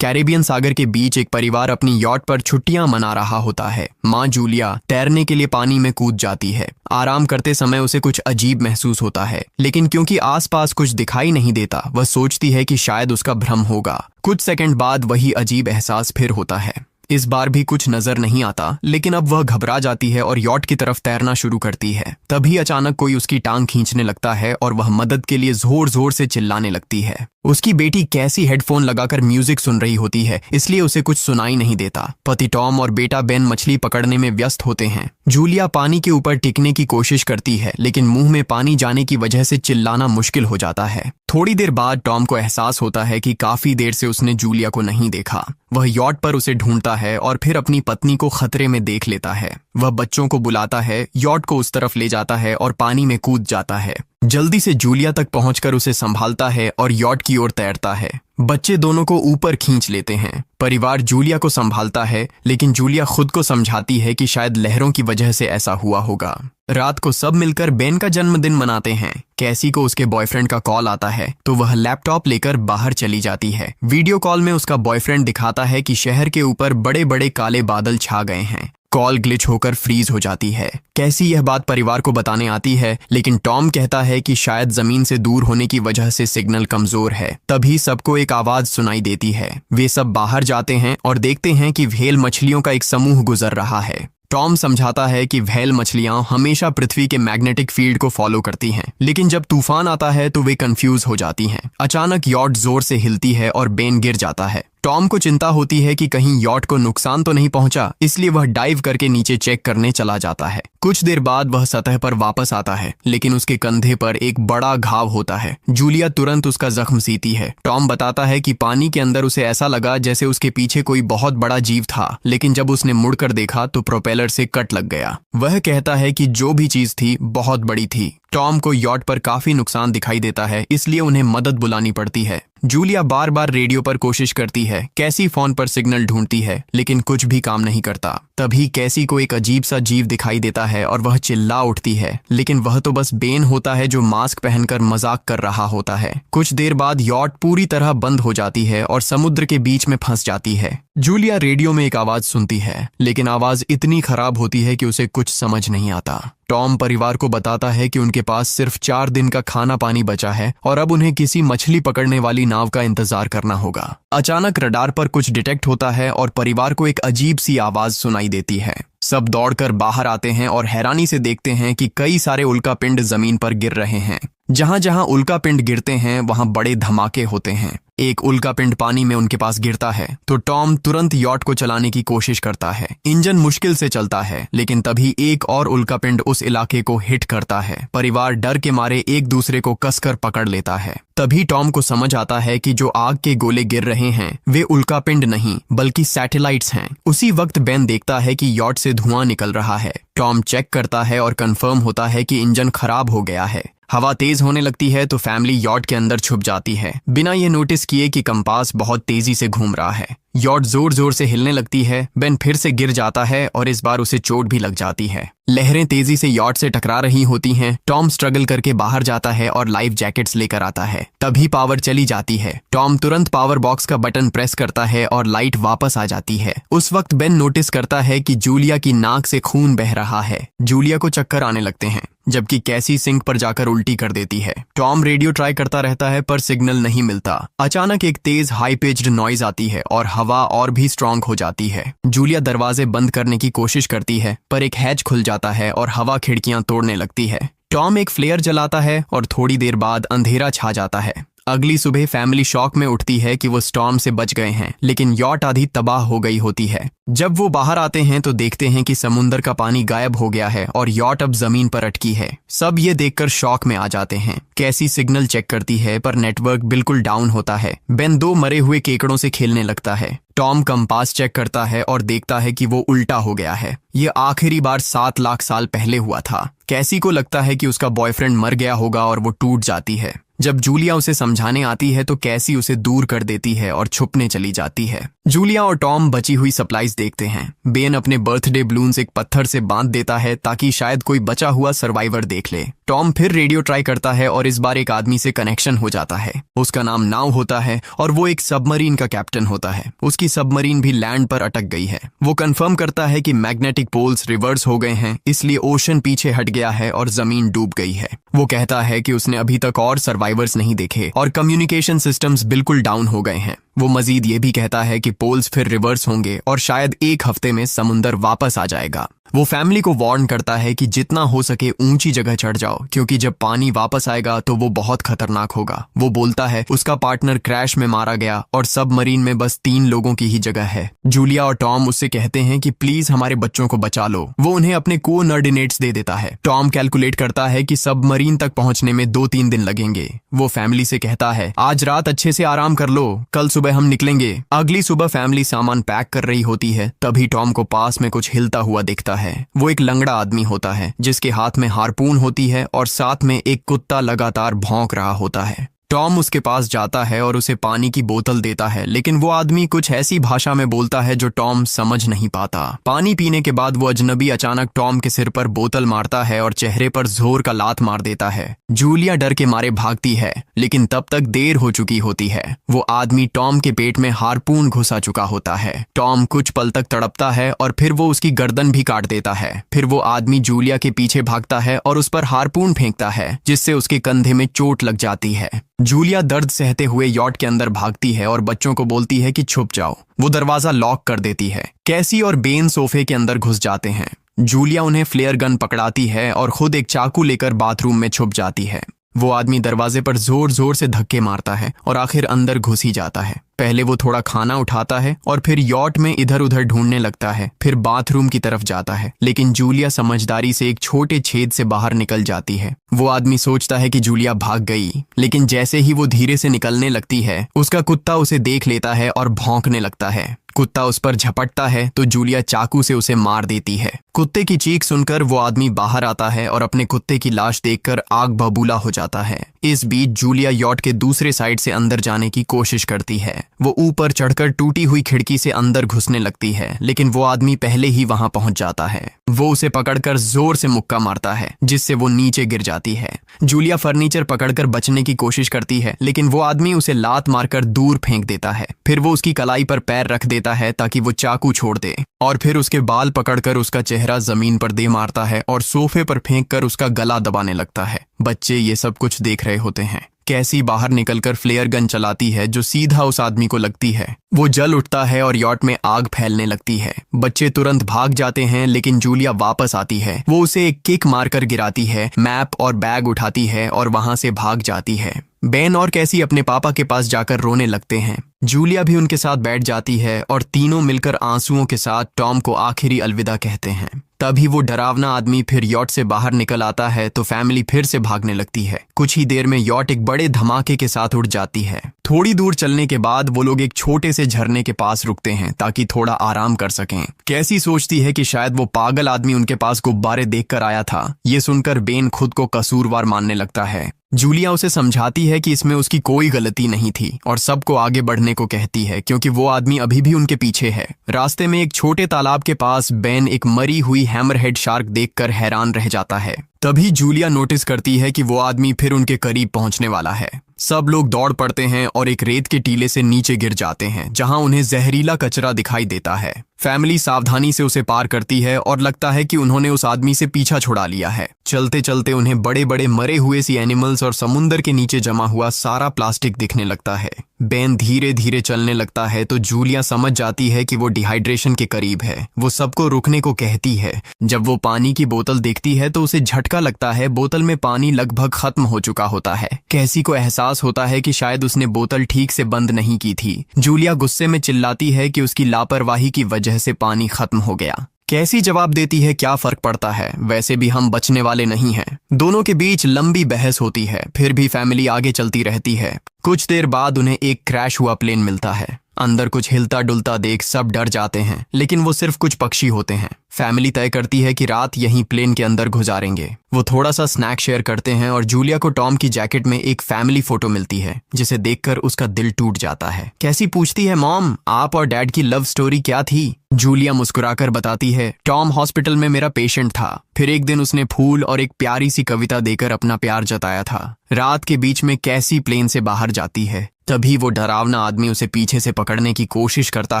Caribbean सागर के बीच एक परिवार अपनी यॉट पर छुट्टियां मना रहा होता है। माँ जूलिया तैरने के लिए पानी में कूद जाती है। आराम करते समय उसे कुछ अजीब महसूस होता है, लेकिन क्योंकि आसपास कुछ दिखाई नहीं देता, वह सोचती है कि शायद उसका भ्रम होगा। कुछ सेकंड बाद वही अजीब एहसास फिर होता है। इस बार भी कुछ नजर नहीं आता, लेकिन अब वह घबरा जाती है और यॉट की तरफ तैरना शुरू करती है। तभी अचानक कोई उसकी टांग खींचने लगता है और वह मदद के लिए जोर जोर से चिल्लाने लगती है। उसकी बेटी कैसी हेडफोन लगाकर म्यूजिक सुन रही होती है, इसलिए उसे कुछ सुनाई नहीं देता। पति टॉम और बेटा बेन मछली पकड़ने में व्यस्त होते हैं। जूलिया पानी के ऊपर टिकने की कोशिश करती है, लेकिन मुंह में पानी जाने की वजह से चिल्लाना मुश्किल हो जाता है। थोड़ी देर बाद टॉम को एहसास होता है कि काफी देर से उसने जूलिया को नहीं देखा। वह यॉट पर उसे ढूंढता है और फिर अपनी पत्नी को खतरे में देख लेता है। वह बच्चों को बुलाता है, यॉट को उस तरफ ले जाता है और पानी में कूद जाता है। जल्दी से जूलिया तक पहुंचकर उसे संभालता है और यॉट की ओर तैरता है। बच्चे दोनों को ऊपर खींच लेते हैं। परिवार जूलिया को संभालता है, लेकिन जूलिया खुद को समझाती है कि शायद लहरों की वजह से ऐसा हुआ होगा। रात को सब मिलकर बेन का जन्मदिन मनाते हैं। कैसी को उसके बॉयफ्रेंड का कॉल आता है, तो वह लैपटॉप लेकर बाहर चली जाती है। वीडियो कॉल में उसका बॉयफ्रेंड दिखाता है कि शहर के ऊपर बड़े बड़े काले बादल छा गए हैं। कॉल ग्लिच होकर फ्रीज हो जाती है। कैसी यह बात परिवार को बताने आती है, लेकिन टॉम कहता है कि शायद जमीन से दूर होने की वजह से सिग्नल कमजोर है। तभी सबको एक आवाज सुनाई देती है। वे सब बाहर जाते हैं और देखते हैं कि व्हेल मछलियों का एक समूह गुजर रहा है। टॉम समझाता है कि व्हेल मछलियां हमेशा पृथ्वी के मैग्नेटिक फील्ड को फॉलो करती हैं, लेकिन जब तूफान आता है तो वे कंफ्यूज हो जाती हैं। अचानक यॉट जोर से हिलती है और बेन गिर जाता है। टॉम को चिंता होती है कि कहीं यॉट को नुकसान तो नहीं पहुंचा, इसलिए वह डाइव करके नीचे चेक करने चला जाता है। कुछ देर बाद वह सतह पर वापस आता है, लेकिन उसके कंधे पर एक बड़ा घाव होता है। जूलिया तुरंत उसका जख्म सीती है। टॉम बताता है कि पानी के अंदर उसे ऐसा लगा जैसे उसके पीछे कोई बहुत बड़ा जीव था, लेकिन जब उसने मुड़कर देखा तो प्रोपेलर से कट लग गया। वह कहता है कि जो भी चीज थी बहुत बड़ी थी। टॉम को यॉट पर काफी नुकसान दिखाई देता है, इसलिए उन्हें मदद बुलानी पड़ती है। जूलिया बार बार रेडियो पर कोशिश करती है। कैसी फोन पर सिग्नल ढूंढती है, लेकिन कुछ भी काम नहीं करता। तभी कैसी को एक अजीब सा जीव दिखाई देता है और वह चिल्ला उठती है, लेकिन वह तो बस बेन होता है जो मास्क पहनकर मजाक कर रहा होता है। कुछ देर बाद यॉट पूरी तरह बंद हो जाती है और समुद्र के बीच में फंस जाती है। जूलिया रेडियो में एक आवाज सुनती है, लेकिन आवाज इतनी खराब होती है कि उसे कुछ समझ नहीं आता। टॉम परिवार को बताता है कि उनके पास सिर्फ 4 दिन का खाना पानी बचा है और अब उन्हें किसी मछली पकड़ने वाली नाव का इंतजार करना होगा। अचानक रडार पर कुछ डिटेक्ट होता है और परिवार को एक अजीब सी आवाज सुनाई देती है। सब दौड़कर बाहर आते हैं और हैरानी से देखते हैं कि कई सारे उल्कापिंड जमीन पर गिर रहे हैं। जहां जहां उल्कापिंड गिरते हैं वहां बड़े धमाके होते हैं। एक उल्कापिंड पानी में उनके पास गिरता है तो टॉम तुरंत यॉट को चलाने की कोशिश करता है। इंजन मुश्किल से चलता है, लेकिन तभी एक और उल्कापिंड उस इलाके को हिट करता है। परिवार डर के मारे एक दूसरे को कसकर पकड़ लेता है। तभी टॉम को समझ आता है कि जो आग के गोले गिर रहे हैं वे उल्कापिंड नहीं बल्कि सैटेलाइट्स हैं। उसी वक्त बेन देखता है कि यॉट से धुआं निकल रहा है। टॉम चेक करता है और कंफर्म होता है कि इंजन खराब हो गया है। हवा तेज होने लगती है तो फैमिली यॉट के अंदर छुप जाती है, बिना ये नोटिस किए कि कंपास बहुत तेजी से घूम रहा है। यॉट जोर जोर से हिलने लगती है। बेन फिर से गिर जाता है और इस बार उसे चोट भी लग जाती है। लहरें तेजी से यॉट से टकरा रही होती हैं। टॉम स्ट्रगल करके बाहर जाता है और लाइफ जैकेट्स लेकर आता है। तभी पावर चली जाती है। टॉम तुरंत पावर बॉक्स का बटन प्रेस करता है और लाइट वापस आ जाती है। उस वक्त बेन नोटिस करता है कि जूलिया की नाक से खून बह रहा है। जूलिया को चक्कर आने लगते हैं, जबकि कैसी सिंक पर जाकर उल्टी कर देती है। टॉम रेडियो ट्राई करता रहता है पर सिग्नल नहीं मिलता। अचानक एक तेज हाई पिच्ड नॉइज आती है और हवा और भी स्ट्रांग हो जाती है। जूलिया दरवाजे बंद करने की कोशिश करती है, पर एक हैच खुल जाता है और हवा खिड़कियां तोड़ने लगती है। टॉम एक फ्लेयर जलाता है और थोड़ी देर बाद अंधेरा छा जाता है। अगली सुबह फैमिली शॉक में उठती है कि वो स्टॉर्म से बच गए हैं, लेकिन यॉट आधी तबाह हो गई होती है। जब वो बाहर आते हैं तो देखते हैं कि समुद्र का पानी गायब हो गया है और यॉट अब जमीन पर अटकी है। सब ये देखकर शॉक में आ जाते हैं। कैसी सिग्नल चेक करती है पर नेटवर्क बिल्कुल डाउन होता है। बेन 2 मरे हुए केकड़ों से खेलने लगता है। टॉम कंपास चेक करता है और देखता है कि वो उल्टा हो गया है। ये आखिरी बार 7 लाख साल पहले हुआ था। कैसी को लगता है कि उसका बॉयफ्रेंड मर गया होगा और वो टूट जाती है। जब जूलिया उसे समझाने आती है तो कैसी उसे दूर कर देती है और छुपने चली जाती है। जूलिया और टॉम बची हुई सप्लाईज देखते हैं। बेन अपने बर्थडे बलून्स एक पत्थर से बांध देता है ताकि शायद कोई बचा हुआ सर्वाइवर देख ले। टॉम फिर रेडियो ट्राई करता है और इस बार एक आदमी से कनेक्शन हो जाता है। उसका नाम नाव होता है और वो एक सबमरीन का कैप्टन होता है। उसकी सबमरीन भी लैंड पर अटक गई है। वो कंफर्म करता है कि मैग्नेटिक पोल्स रिवर्स हो गए हैं, इसलिए ओशन पीछे हट गया है और जमीन डूब गई है। वो कहता है कि उसने अभी तक और सर्वाइवर्स नहीं देखे और कम्युनिकेशन सिस्टम्स बिल्कुल डाउन हो गए हैं। वो मजीद ये भी कहता है कि पोल्स फिर रिवर्स होंगे और शायद एक हफ्ते में समुंदर वापस आ जाएगा। वो फैमिली को वार्न करता है कि जितना हो सके ऊंची जगह चढ़ जाओ, क्योंकि जब पानी वापस आएगा तो वो बहुत खतरनाक होगा। वो बोलता है उसका पार्टनर क्रैश में मारा गया और सबमरीन में बस 3 लोगों की ही जगह है। जूलिया और टॉम उससे कहते हैं कि प्लीज हमारे बच्चों को बचा लो। वो उन्हें अपने कोऑर्डिनेट्स दे देता है। टॉम कैलकुलेट करता है कि सबमरीन तक पहुंचने में 2-3 दिन लगेंगे। वो फैमिली से कहता है आज रात अच्छे से आराम कर लो, कल सुबह हम निकलेंगे। अगली सुबह फैमिली सामान पैक कर रही होती है, तभी टॉम को पास में कुछ हिलता हुआ दिखता है। वो एक लंगड़ा आदमी होता है जिसके हाथ में हार्पून होती है और साथ में एक कुत्ता लगातार भौंक रहा होता है। टॉम उसके पास जाता है और उसे पानी की बोतल देता है, लेकिन वो आदमी कुछ ऐसी भाषा में बोलता है जो टॉम समझ नहीं पाता। पानी पीने के बाद वो अजनबी अचानक टॉम के सिर पर बोतल मारता है और चेहरे पर जोर का लात मार देता है। जूलिया डर के मारे भागती है, लेकिन तब तक देर हो चुकी होती है। वो आदमी टॉम के पेट में हार्पून घुसा चुका होता है। टॉम कुछ पल तक तड़पता है और फिर वो उसकी गर्दन भी काट देता है। फिर वो आदमी जूलिया के पीछे भागता है और उस पर हार्पून फेंकता है, जिससे उसके कंधे में चोट लग जाती है। जूलिया दर्द सहते हुए यॉट के अंदर भागती है और बच्चों को बोलती है कि छुप जाओ। वो दरवाजा लॉक कर देती है। कैसी और बेन सोफे के अंदर घुस जाते हैं। जूलिया उन्हें फ्लेयर गन पकड़ाती है और खुद एक चाकू लेकर बाथरूम में छुप जाती है। वो आदमी दरवाजे पर जोर जोर से धक्के मारता है और आखिर अंदर घुस ही जाता है। पहले वो थोड़ा खाना उठाता है और फिर यॉट में इधर उधर ढूंढने लगता है, फिर बाथरूम की तरफ जाता है, लेकिन जूलिया समझदारी से एक छोटे छेद से बाहर निकल जाती है। वो आदमी सोचता है कि जूलिया भाग गई, लेकिन जैसे ही वो धीरे से निकलने लगती है, उसका कुत्ता उसे देख लेता है और भौंकने लगता है। कुत्ता उस पर झपटता है तो जूलिया चाकू से उसे मार देती है। कुत्ते की चीख सुनकर वो आदमी बाहर आता है और अपने कुत्ते की लाश देखकर आग बबूला हो जाता है। इस बीच जूलिया यॉट के दूसरे साइड से अंदर जाने की कोशिश करती है। वो ऊपर चढ़कर टूटी हुई खिड़की से अंदर घुसने लगती है, लेकिन वो आदमी पहले ही वहां पहुंच जाता है। वो उसे पकड़कर जोर से मुक्का मारता है, जिससे वो नीचे गिर जाती है। जूलिया फर्नीचर पकड़कर बचने की कोशिश करती है, लेकिन वो आदमी उसे लात मारकर दूर फेंक देता है। फिर वो उसकी कलाई पर पैर रख देता है ताकि वो चाकू छोड़ दे, और फिर उसके बाल पकड़कर उसका चेहरा जमीन पर दे मारता है और सोफे पर फेंककर उसका गला दबाने लगता है। बच्चे ये सब कुछ देख रहे होते हैं। कैसी बाहर निकलकर फ्लेयर गन चलाती है जो सीधा उस आदमी को लगती है। वो जल उठता है और यॉट में आग फैलने लगती है। बच्चे तुरंत भाग जाते हैं, लेकिन जूलिया वापस आती है। वो उसे एक किक मारकर गिराती है, मैप और बैग उठाती है और वहां से भाग जाती है। बेन और कैसी अपने पापा के पास जाकर रोने लगते हैं। जूलिया भी उनके साथ बैठ जाती है और तीनों मिलकर आंसुओं के साथ टॉम को आखिरी अलविदा कहते हैं। तभी वो डरावना आदमी फिर यॉट से बाहर निकल आता है तो फैमिली फिर से भागने लगती है। कुछ ही देर में यॉट एक बड़े धमाके के साथ उड़ जाती है। थोड़ी दूर चलने के बाद वो लोग एक छोटे से झरने के पास रुकते हैं ताकि थोड़ा आराम कर सकें। कैसी सोचती है कि शायद वो पागल आदमी उनके पास गुब्बारे देखकर आया था। ये सुनकर बेन खुद को कसूरवार मानने लगता है। जूलिया उसे समझाती है कि इसमें उसकी कोई गलती नहीं थी और सबको आगे बढ़ने को कहती है, क्योंकि वो आदमी अभी भी उनके पीछे है। रास्ते में एक छोटे तालाब के पास बेन एक मरी हुई हैमरहेड शार्क देखकर हैरान रह जाता है। तभी जूलिया नोटिस करती है कि वो आदमी फिर उनके करीब पहुंचने वाला है। सब लोग दौड़ पड़ते हैं और एक रेत के टीले से नीचे गिर जाते हैं, जहां उन्हें जहरीला कचरा दिखाई देता है। फैमिली सावधानी से उसे पार करती है और लगता है कि उन्होंने उस आदमी से पीछा छुड़ा लिया है। चलते चलते उन्हें बड़े बड़े मरे हुए सी एनिमल्स और समुंदर के नीचे जमा हुआ सारा प्लास्टिक दिखने लगता है। बेन धीरे धीरे चलने लगता है तो जूलिया समझ जाती है कि वो डिहाइड्रेशन के करीब है। वो सबको रुकने को कहती है। जब वो पानी की बोतल देखती है तो उसे झटका लगता है। बोतल में पानी लगभग खत्म हो चुका होता है। कैसी को एहसास होता है कि शायद उसने बोतल ठीक से बंद नहीं की थी। जूलिया गुस्से में चिल्लाती है कि उसकी लापरवाही की वजह से पानी खत्म हो गया। कैसी जवाब देती है, क्या फर्क पड़ता है, वैसे भी हम बचने वाले नहीं हैं। दोनों के बीच लंबी बहस होती है, फिर भी फैमिली आगे चलती रहती है। कुछ देर बाद उन्हें एक क्रैश हुआ प्लेन मिलता है। अंदर कुछ हिलता डुलता देख सब डर जाते हैं, लेकिन वो सिर्फ कुछ पक्षी होते हैं। फैमिली तय करती है कि रात यहीं प्लेन के अंदर गुजारेंगे। वो थोड़ा सा स्नैक शेयर करते हैं और जूलिया को टॉम की जैकेट में एक फैमिली फोटो मिलती है, जिसे देखकर उसका दिल टूट जाता है। कैसी पूछती है, मॉम आप और डैड की लव स्टोरी क्या थी? जूलिया मुस्कुराकर बताती है, टॉम हॉस्पिटल में मेरा पेशेंट था। फिर एक दिन उसने फूल और एक प्यारी सी कविता देकर अपना प्यार जताया था। रात के बीच में कैसी प्लेन से बाहर जाती है, तभी वो डरावना आदमी उसे पीछे से पकड़ने की कोशिश करता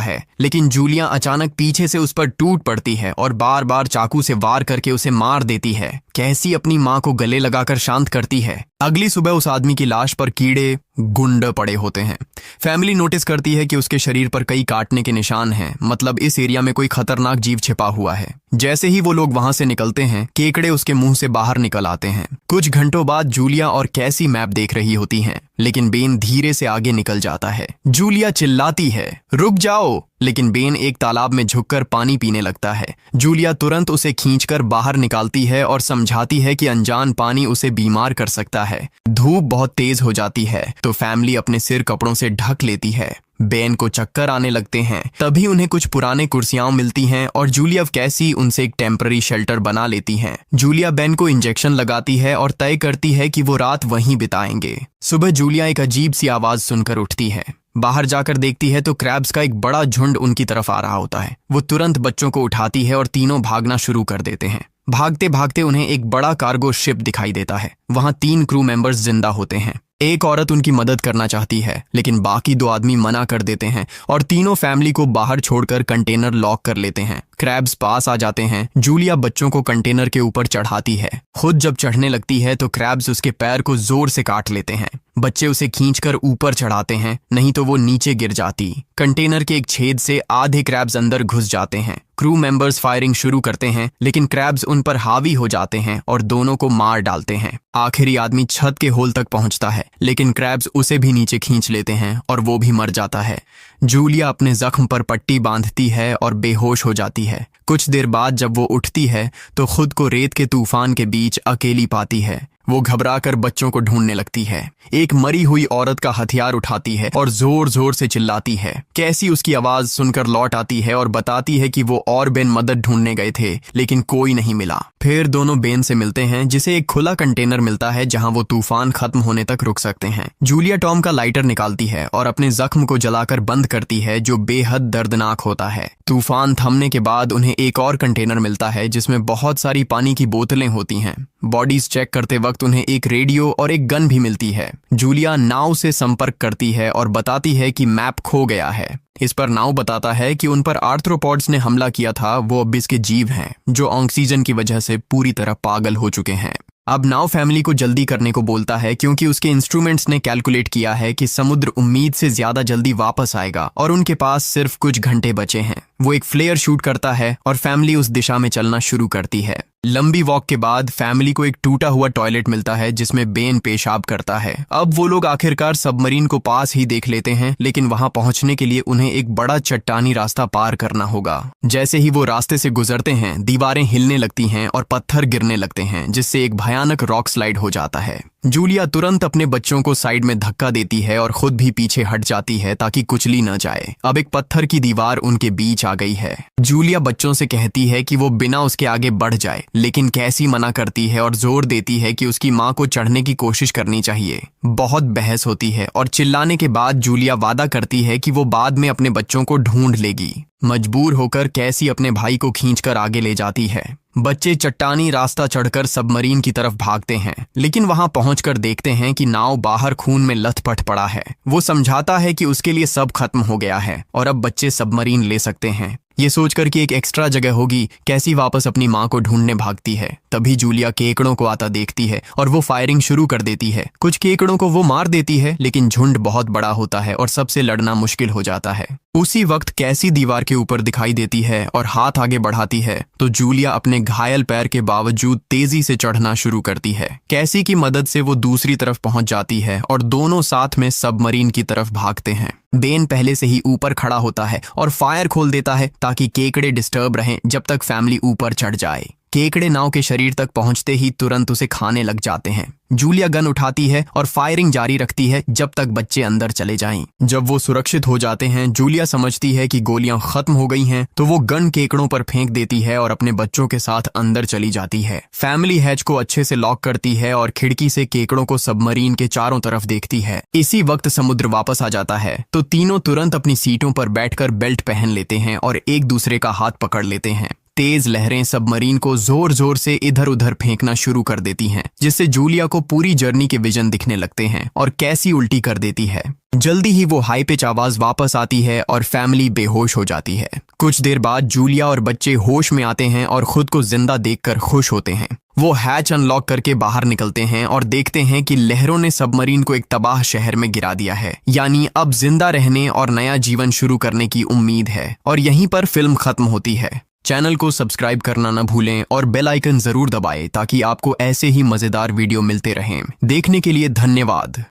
है, लेकिन जूलिया अचानक पीछे से उस पर टूट पड़ती है और बार बार चाकू से वार करके उसे मार देती है। कैसी अपनी माँ को गले लगाकर शांत करती है। अगली सुबह उस आदमी की लाश पर कीड़े गुंड पड़े होते हैं। फैमिली नोटिस करती है कि उसके शरीर पर कई काटने के निशान हैं, मतलब इस एरिया में कोई खतरनाक जीव छिपा हुआ है। जैसे ही वो लोग वहां से निकलते हैं, केकड़े उसके मुंह से बाहर निकल आते हैं। कुछ घंटों बाद जूलिया और कैसी मैप देख रही होती हैं, लेकिन बेन धीरे से आगे निकल जाता है। जूलिया चिल्लाती है, रुक जाओ, लेकिन बेन एक तालाब में झुककर पानी पीने लगता है। जूलिया तुरंत उसे खींचकर बाहर निकालती है और समझाती है कि अनजान पानी उसे बीमार कर सकता है। धूप बहुत तेज हो जाती है तो फैमिली अपने सिर कपड़ों से ढक लेती है। बेन को चक्कर आने लगते हैं, तभी उन्हें कुछ पुराने कुर्सियां मिलती हैं और जूलिया कैसी उनसे एक टेम्पररी शेल्टर बना लेती हैं। जूलिया बेन को इंजेक्शन लगाती है और तय करती है कि वो रात वहीं बिताएंगे। सुबह जूलिया एक अजीब सी आवाज सुनकर उठती है। बाहर जाकर देखती है तो क्रैब्स का एक बड़ा झुंड उनकी तरफ आ रहा होता है। वो तुरंत बच्चों को उठाती है और तीनों भागना शुरू कर देते हैं। भागते भागते उन्हें एक बड़ा कार्गो शिप दिखाई देता है। वहां 3 क्रू मेंबर्स जिंदा होते हैं। एक औरत उनकी मदद करना चाहती है, लेकिन बाकी 2 आदमी मना कर देते हैं और तीनों फैमिली को बाहर छोड़कर कंटेनर लॉक कर लेते हैं। क्रैब्स पास आ जाते हैं। जूलिया बच्चों को कंटेनर के ऊपर चढ़ाती है। खुद जब चढ़ने लगती है तो क्रैब्स उसके पैर को जोर से काट लेते हैं। बच्चे उसे खींचकर ऊपर चढ़ाते हैं, नहीं तो वो नीचे गिर जाती। कंटेनर के एक छेद से आधे क्रैब्स अंदर घुस जाते हैं। क्रू मेंबर्स फायरिंग शुरू करते हैं, लेकिन क्रैब्स उन पर हावी हो जाते हैं और दोनों को मार डालते हैं। आखिरी आदमी छत के होल तक पहुंचता है, लेकिन क्रैब्स उसे भी नीचे खींच लेते हैं और वो भी मर जाता है। जूलिया अपने जख्म पर पट्टी बांधती है और बेहोश हो जाती है। कुछ देर बाद जब वो उठती है तो खुद को रेत के तूफान के बीच अकेली पाती है। वो घबराकर बच्चों को ढूंढने लगती है। एक मरी हुई औरत का हथियार उठाती है और जोर जोर से चिल्लाती है। कैसी उसकी आवाज सुनकर लौट आती है और बताती है कि वो और बेन मदद ढूंढने गए थे, लेकिन कोई नहीं मिला। फिर दोनों बेन से मिलते हैं, जिसे एक खुला कंटेनर मिलता है जहां वो तूफान खत्म होने तक रुक सकते हैं। जूलिया टॉम का लाइटर निकालती है और अपने जख्म को जलाकर बंद करती है, जो बेहद दर्दनाक होता है। तूफान थमने के बाद उन्हें एक और कंटेनर मिलता है जिसमें बहुत सारी पानी की बोतलें होती हैं। बॉडीज चेक करते वक्त उन्हें एक रेडियो और एक गन भी मिलती है। जूलिया नाव से संपर्क करती है और बताती है कि मैप खो गया है। इस पर नाव बताता है कि उन पर आर्थ्रोपॉड्स ने हमला किया था। वो अबिस के जीव हैं जो ऑक्सीजन की वजह से पूरी तरह पागल हो चुके हैं। अब नाव फैमिली को जल्दी करने को बोलता है, क्योंकि उसके इंस्ट्रूमेंट्स ने कैलकुलेट किया है कि समुद्र उम्मीद से ज्यादा जल्दी वापस आएगा और उनके पास सिर्फ कुछ घंटे बचे हैं। वो एक फ्लेयर शूट करता है और फैमिली उस दिशा में चलना शुरू करती है। लंबी वॉक के बाद फैमिली को एक टूटा हुआ टॉयलेट मिलता है जिसमें बेन पेशाब करता है। अब वो लोग आखिरकार सबमरीन को पास ही देख लेते हैं, लेकिन वहां पहुंचने के लिए उन्हें एक बड़ा चट्टानी रास्ता पार करना होगा। जैसे ही वो रास्ते से गुजरते हैं, दीवारें हिलने लगती हैं और पत्थर गिरने लगते हैं, जिससे एक भयानक रॉक स्लाइड हो जाता है। जूलिया तुरंत अपने बच्चों को साइड में धक्का देती है और खुद भी पीछे हट जाती है ताकि कुचली न जाए। अब एक पत्थर की दीवार उनके बीच आ गई है। जूलिया बच्चों से कहती है कि वो बिना उसके आगे बढ़ जाए, लेकिन कैसी मना करती है और जोर देती है कि उसकी माँ को चढ़ने की कोशिश करनी चाहिए। बहुत बहस होती है और चिल्लाने के बाद जूलिया वादा करती है कि वो बाद में अपने बच्चों को ढूंढ लेगी। मजबूर होकर कैसी अपने भाई को खींचकर आगे ले जाती है। बच्चे चट्टानी रास्ता चढ़कर सबमरीन की तरफ भागते हैं, लेकिन वहां पहुंचकर देखते हैं कि नाव बाहर खून में लथपथ पड़ा है। वो समझाता है कि उसके लिए सब खत्म हो गया है और अब बच्चे सबमरीन ले सकते हैं। ये सोचकर कि एक एक्स्ट्रा जगह होगी, कैसी वापस अपनी माँ को ढूंढने भागती है। तभी जूलिया केकड़ों को आता देखती है और वो फायरिंग शुरू कर देती है। कुछ केकड़ों को वो मार देती है, लेकिन झुंड बहुत बड़ा होता है और सबसे लड़ना मुश्किल हो जाता है। उसी वक्त कैसी दीवार के ऊपर दिखाई देती है और हाथ आगे बढ़ाती है तो जूलिया अपने घायल पैर के बावजूद तेजी से चढ़ना शुरू करती है। कैसी की मदद से वो दूसरी तरफ पहुंच जाती है और दोनों साथ में सबमरीन की तरफ भागते हैं। बेन पहले से ही ऊपर खड़ा होता है और फायर खोल देता है ताकि केकड़े डिस्टर्ब रहें जब तक फैमिली ऊपर चढ़ जाए। केकड़े नाव के शरीर तक पहुंचते ही तुरंत उसे खाने लग जाते हैं। जूलिया गन उठाती है और फायरिंग जारी रखती है जब तक बच्चे अंदर चले जाएं। जब वो सुरक्षित हो जाते हैं, जूलिया समझती है कि गोलियां खत्म हो गई हैं, तो वो गन केकड़ों पर फेंक देती है और अपने बच्चों के साथ अंदर चली जाती है। फैमिली हैच को अच्छे से लॉक करती है और खिड़की से केकड़ों को सबमरीन के चारों तरफ देखती है। इसी वक्त समुद्र वापस आ जाता है तो तीनों तुरंत अपनी सीटों पर बैठकर बेल्ट पहन लेते हैं और एक दूसरे का हाथ पकड़ लेते हैं। तेज लहरें सबमरीन को जोर जोर से इधर उधर फेंकना शुरू कर देती हैं, जिससे जूलिया को पूरी जर्नी के विजन दिखने लगते हैं और कैसी उल्टी कर देती है। जल्दी ही वो हाई पिच आवाज वापस आती है और फैमिली बेहोश हो जाती है। कुछ देर बाद जूलिया और बच्चे होश में आते हैं और खुद को जिंदा देखकर खुश होते हैं। वो हैच अनलॉक करके बाहर निकलते हैं और देखते हैं कि लहरों ने सबमरीन को एक तबाह शहर में गिरा दिया है। यानी अब जिंदा रहने और नया जीवन शुरू करने की उम्मीद है। और यहीं पर फिल्म खत्म होती है। चैनल को सब्सक्राइब करना न भूलें और बेल आइकन जरूर दबाएं ताकि आपको ऐसे ही मजेदार वीडियो मिलते रहें। देखने के लिए धन्यवाद।